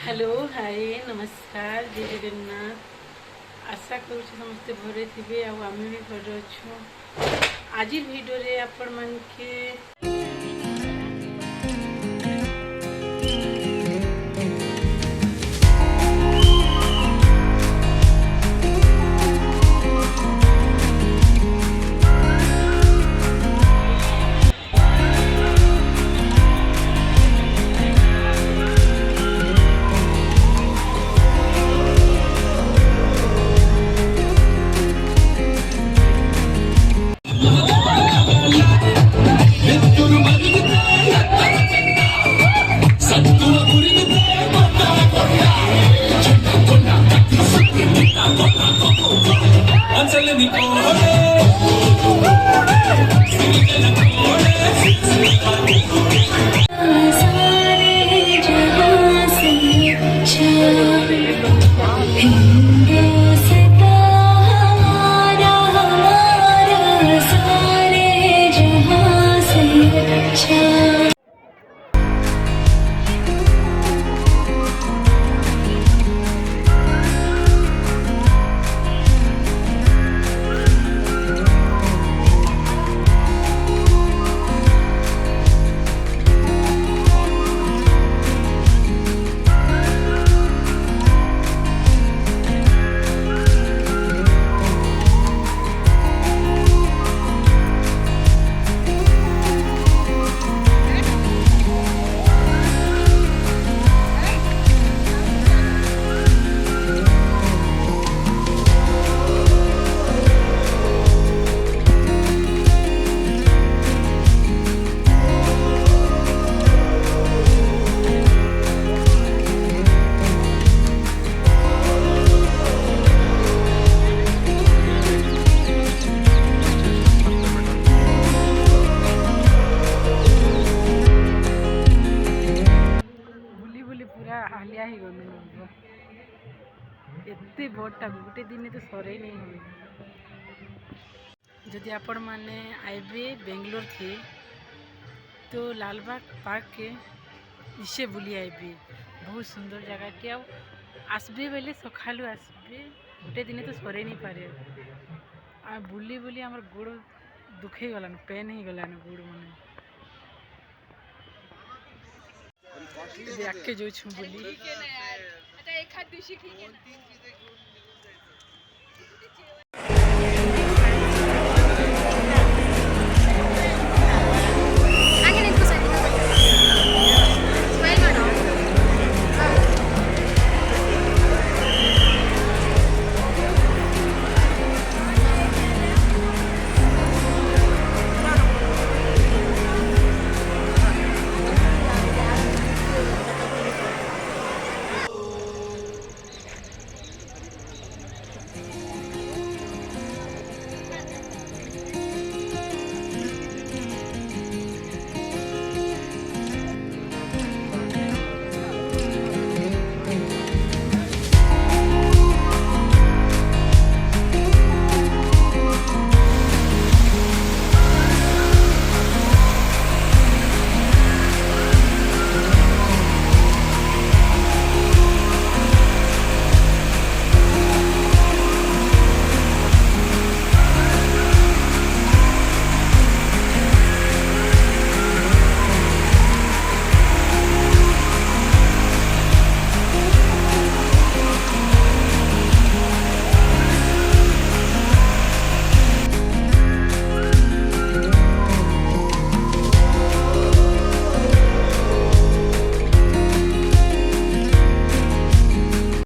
Hello hi नमस्कार जय जगन्नाथ। आशा करूँ समस्ते भरे थे आम भी भरे अच्छु। आज भिडियो आपण मन के हालिया ही गलु एते बड़टा गोटे दिन तो सरे नहीं हो। जदि आपण माने आइबे बेंगलोर के तो लालबाग पार्क के इसे बुली आइबे। बहुत सुंदर जगह के आसबे बेले सखालु आसबे गोटे दिन तो सरे नहीं पारे। आ बुली बुली हमर गोड़ दुखे गलान पेन ही गलान गोड़ माने आके जो छु बुली